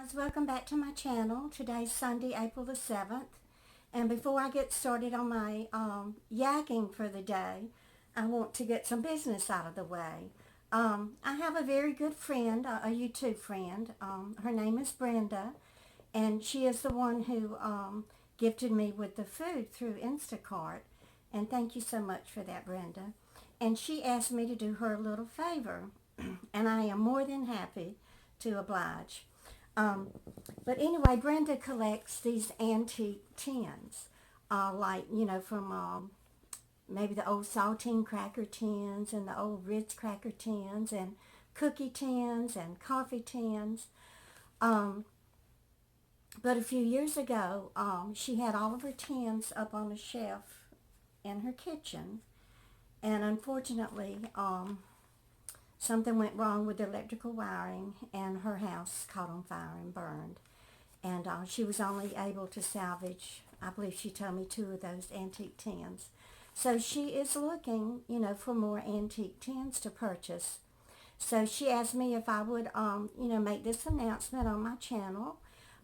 guys, welcome back to my channel. Today's Sunday, April the 7th. And before I get started on my yakking for the day, I want to get some business out of the way. I have a very good friend, a YouTube friend. Her name is Brenda, and she is the one who gifted me with the food through Instacart. And thank you so much for that, Brenda. And she asked me to do her a little favor, and I am more than happy to oblige. But anyway, Brenda collects these antique tins, from maybe the old saltine cracker tins and the old Ritz cracker tins and cookie tins and coffee tins. But a few years ago, she had all of her tins up on a shelf in her kitchen, and unfortunately, something went wrong with the electrical wiring, and her house caught on fire and burned. And she was only able to salvage, I believe she told me, 2 of those antique tins. So she is looking, for more antique tins to purchase. So she asked me if I would, make this announcement on my channel,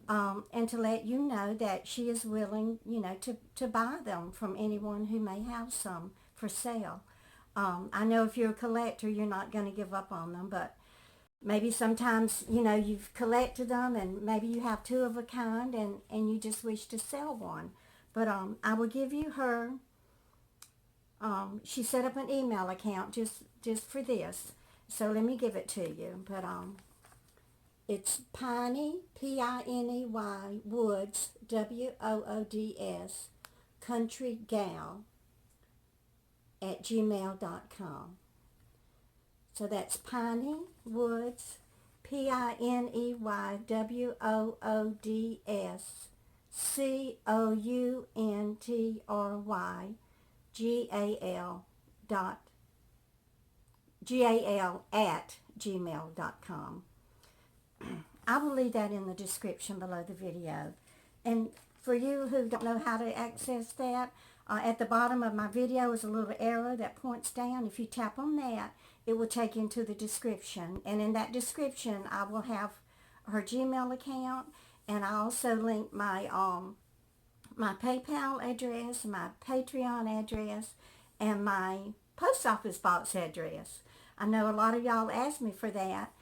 and to let you know that she is willing, to buy them from anyone who may have some for sale. I know if you're a collector, you're not going to give up on them, but maybe sometimes, you've collected them and maybe you have 2 of a kind and you just wish to sell one. But I will give you her, she set up an email account just for this. So let me give it to you. But it's Piney, P-I-N-E-Y, Woods, W-O-O-D-S, Country Gal @gmail.com. So that's Piney Woods, P-I-N-E-Y-W-O-O-D-S, C-O-U-N-T-R-Y, G-A-L at gmail.com. I will leave that in the description below the video. And for you who don't know how to access that, at the bottom of my video is a little arrow that points down. If you tap on that, it will take you into the description. And in that description, I will have her Gmail account, and I also link my my PayPal address, my Patreon address, and my post office box address. I know a lot of y'all ask me for that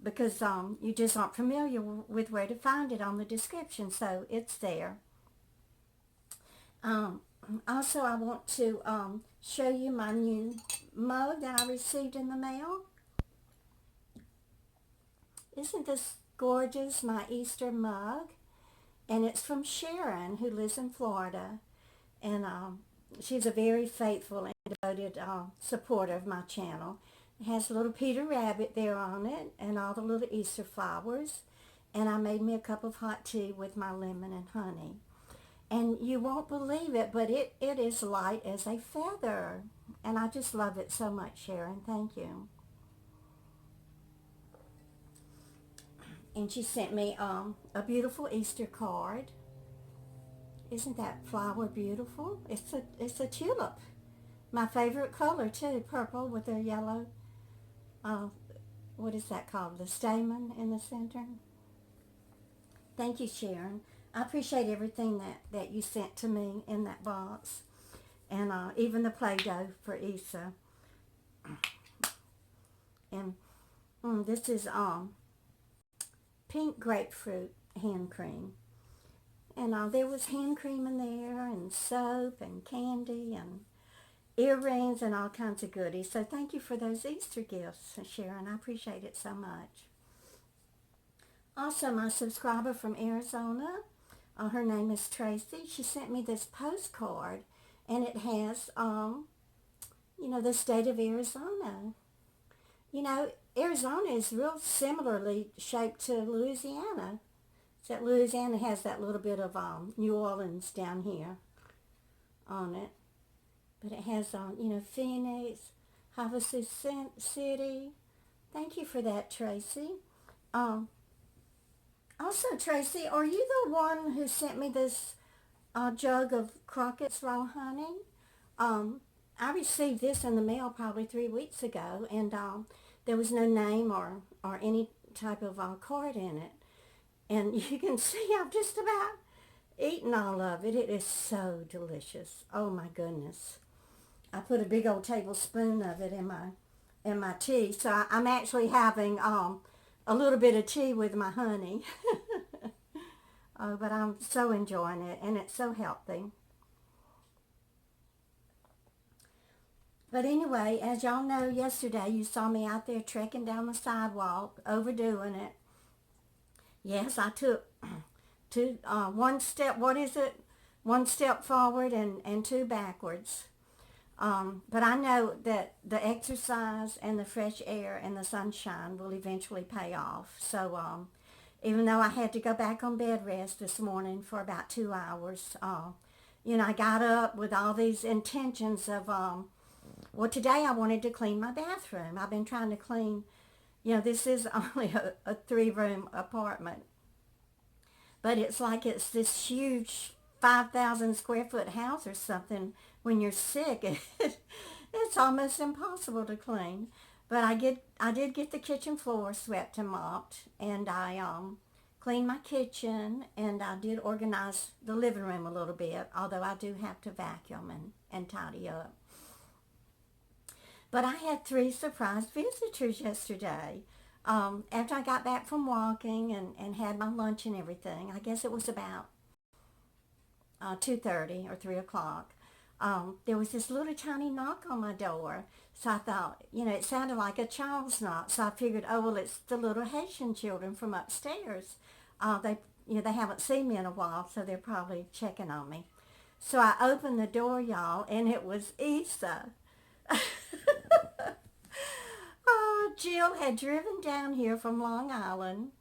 because you just aren't familiar with where to find it on the description, so it's there. Also, I want to show you my new mug that I received in the mail. Isn't this gorgeous, my Easter mug? And it's from Sharon, who lives in Florida. And she's a very faithful and devoted supporter of my channel. It has a little Peter Rabbit there on it and all the little Easter flowers. And I made me a cup of hot tea with my lemon and honey. And you won't believe it, but it is light as a feather. And I just love it so much, Sharon. Thank you. And she sent me a beautiful Easter card. Isn't that flower beautiful? It's a tulip. My favorite color, too. Purple with a yellow, what is that called? The stamen in the center. Thank you, Sharon. I appreciate everything that you sent to me in that box. And even the Play-Doh for Isa. And this is pink grapefruit hand cream. And there was hand cream in there, and soap, and candy, and earrings, and all kinds of goodies. So thank you for those Easter gifts, Sharon. I appreciate it so much. Also, my subscriber from Arizona, her name is Tracy. She sent me this postcard, and it has, the state of Arizona. Arizona is real similarly shaped to Louisiana. So Louisiana has that little bit of New Orleans down here on it. But it has, Phoenix, Havasu City. Thank you for that, Tracy. Also, Tracy, are you the one who sent me this jug of Crockett's raw honey? I received this in the mail probably 3 weeks ago, and there was no name or any type of card in it. And you can see I've just about eaten all of it. It is so delicious. Oh my goodness. I put a big old tablespoon of it in my tea. So I'm actually having a little bit of tea with my honey. Oh, but I'm so enjoying it, and it's so healthy. But anyway, as y'all know, yesterday you saw me out there trekking down the sidewalk, overdoing it. Yes, I took one step, what is it? One step forward and two backwards. But I know that the exercise and the fresh air and the sunshine will eventually pay off. So even though I had to go back on bed rest this morning for about 2 hours, I got up with all these intentions of, well, today I wanted to clean my bathroom. I've been trying to clean, this is only a three-room apartment, but it's like it's this huge 5,000 square foot house or something. When you're sick, it's almost impossible to clean. But I did get the kitchen floor swept and mopped, and I cleaned my kitchen, and I did organize the living room a little bit, although I do have to vacuum and tidy up. But I had three surprise visitors yesterday. After I got back from walking and had my lunch and everything, I guess it was about 2:30 or 3 o'clock, there was this little tiny knock on my door. So I thought, it sounded like a child's knock. So I figured, oh, well, it's the little Haitian children from upstairs. They haven't seen me in a while, so they're probably checking on me. So I opened the door, y'all, and it was Issa. Jill had driven down here from Long Island,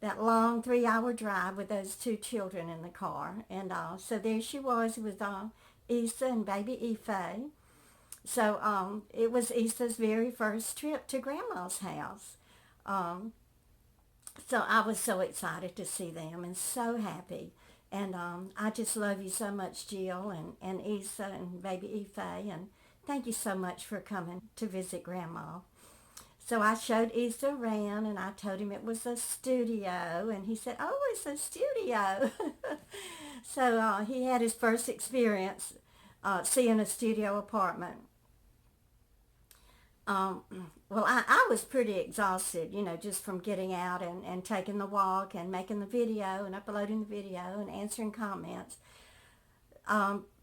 that long 3-hour drive with those two children in the car. And so there she was with Issa and baby Ife. So it was Issa's very first trip to Grandma's house. Um, so I was so excited to see them and so happy. And I just love you so much, Jill and Issa and baby Ife. And thank you so much for coming to visit Grandma. So I showed Issa around, and I told him it was a studio, and he said, oh, it's a studio. So he had his first experience seeing a studio apartment. Um, well, I was pretty exhausted, just from getting out and taking the walk and making the video and uploading the video and answering comments.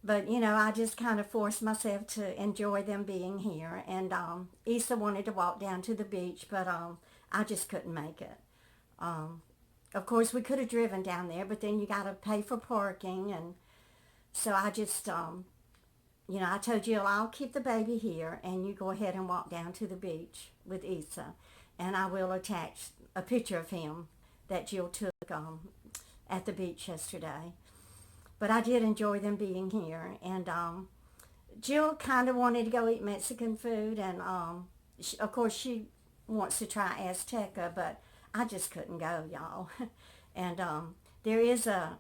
But I just kind of forced myself to enjoy them being here. And Issa wanted to walk down to the beach, but I just couldn't make it. Um, of course, we could have driven down there, but then you got to pay for parking. And so I just, I told Jill, I'll keep the baby here, and you go ahead and walk down to the beach with Issa. And I will attach a picture of him that Jill took at the beach yesterday. But I did enjoy them being here. And Jill kind of wanted to go eat Mexican food. And of course, she wants to try Azteca, but I just couldn't go, y'all. And there is a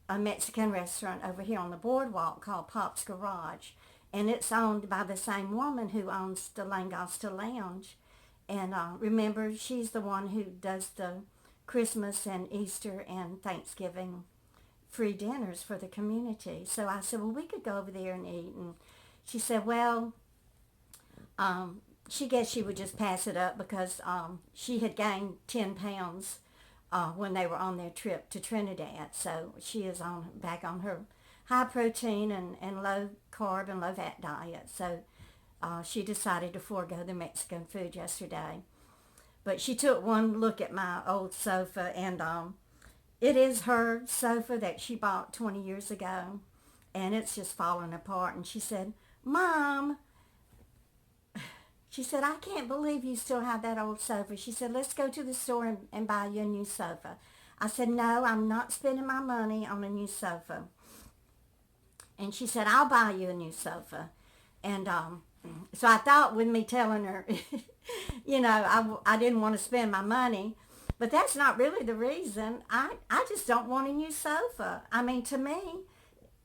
Mexican restaurant over here on the boardwalk called Pop's Garage. And it's owned by the same woman who owns the Langosta Lounge. And remember, she's the one who does the Christmas and Easter and Thanksgiving free dinners for the community. So I said, well, we could go over there and eat. And she said, well, she guessed she would just pass it up because she had gained 10 pounds when they were on their trip to Trinidad. So she is back on her high protein and low carb and low fat diet. So she decided to forego the Mexican food yesterday. But she took one look at my old sofa, and it is her sofa that she bought 20 years ago, and it's just falling apart. And she said, Mom, she said, I can't believe you still have that old sofa. She said, let's go to the store and buy you a new sofa. I said, no, I'm not spending my money on a new sofa. And she said, I'll buy you a new sofa. And so I thought with me telling her, I didn't want to spend my money. But that's not really the reason. I just don't want a new sofa. I mean, to me,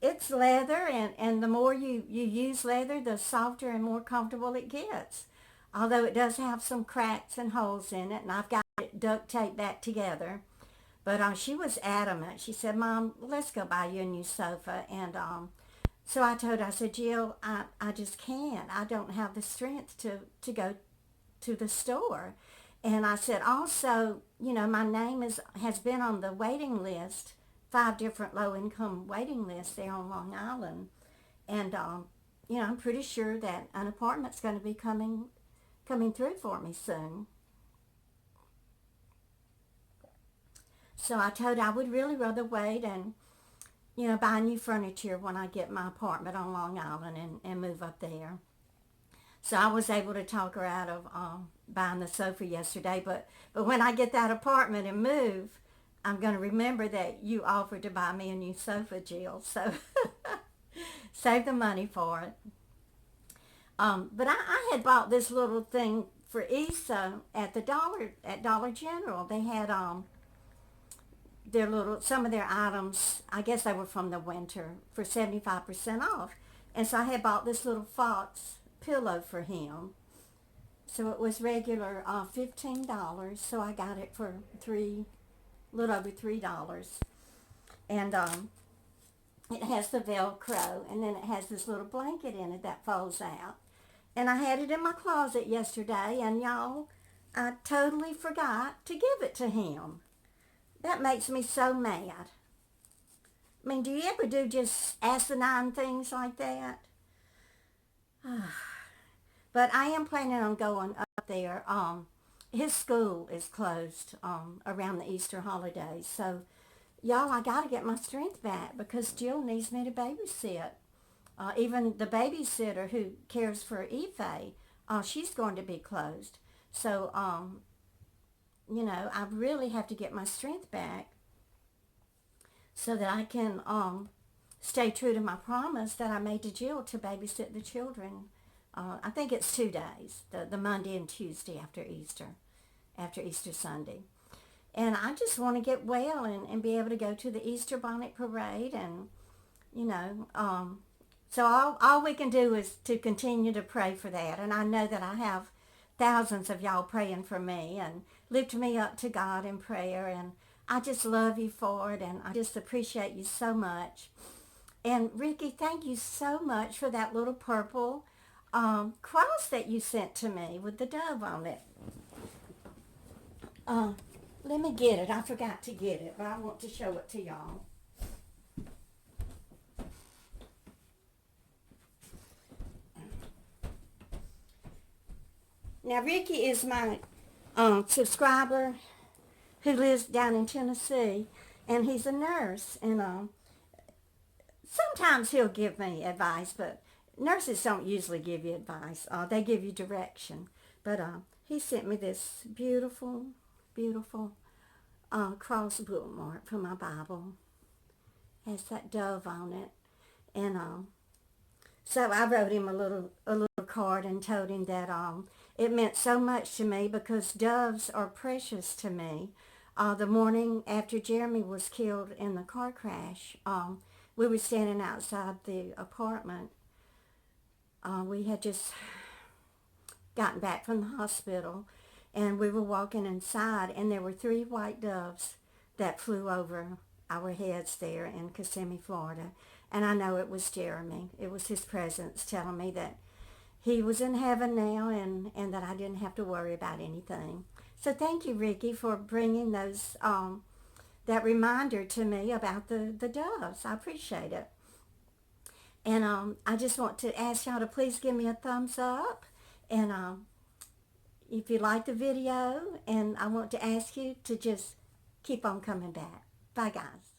it's leather, and the more you use leather, the softer and more comfortable it gets. Although it does have some cracks and holes in it, and I've got it duct taped back together. But she was adamant. She said, Mom, let's go buy you a new sofa. And so I told her, I said, Jill, I just can't. I don't have the strength to go to the store. And I said, also, my name has been on the waiting list, 5 different low-income waiting lists there on Long Island. And, I'm pretty sure that an apartment's going to be coming through for me soon. So I told her I would really rather wait and, buy new furniture when I get my apartment on Long Island and move up there. So I was able to talk her out of buying the sofa yesterday. But when I get that apartment and move, I'm going to remember that you offered to buy me a new sofa, Jill. So save the money for it. But I had bought this little thing for Issa at Dollar General. They had some of their items, I guess they were from the winter, for 75% off. And so I had bought this little fox pillow for him. So it was regular $15. So I got it for a little over $3. And it has the Velcro, and then it has this little blanket in it that folds out. And I had it in my closet yesterday, and y'all, I totally forgot to give it to him. That makes me so mad. I mean, do you ever do just asinine things like that? But I am planning on going up there. His school is closed around the Easter holidays. So, y'all, I got to get my strength back because Jill needs me to babysit. Even the babysitter who cares for Ife, she's going to be closed. So, I really have to get my strength back so that I can stay true to my promise that I made to Jill to babysit the children. I think it's 2 days, the Monday and Tuesday after Easter Sunday. And I just want to get well and be able to go to the Easter Bonnet Parade. And, so all we can do is to continue to pray for that. And I know that I have thousands of y'all praying for me and lift me up to God in prayer. And I just love you for it. And I just appreciate you so much. And Ricky, thank you so much for that little purple cross that you sent to me with the dove on it. Let me get it. I forgot to get it, but I want to show it to y'all. Now, Ricky is my subscriber who lives down in Tennessee, and he's a nurse. And sometimes he'll give me advice, but nurses don't usually give you advice. They give you direction. But he sent me this beautiful, beautiful cross bookmark for my Bible. It has that dove on it. And so I wrote him a little card and told him that it meant so much to me because doves are precious to me. The morning after Jeremy was killed in the car crash, we were standing outside the apartment. We had just gotten back from the hospital, and we were walking inside, and there were 3 white doves that flew over our heads there in Kissimmee, Florida. And I know it was Jeremy. It was his presence telling me that he was in heaven now and that I didn't have to worry about anything. So thank you, Ricky, for bringing those that reminder to me about the doves. I appreciate it. And I just want to ask y'all to please give me a thumbs up. And if you like the video, and I want to ask you to just keep on coming back. Bye, guys.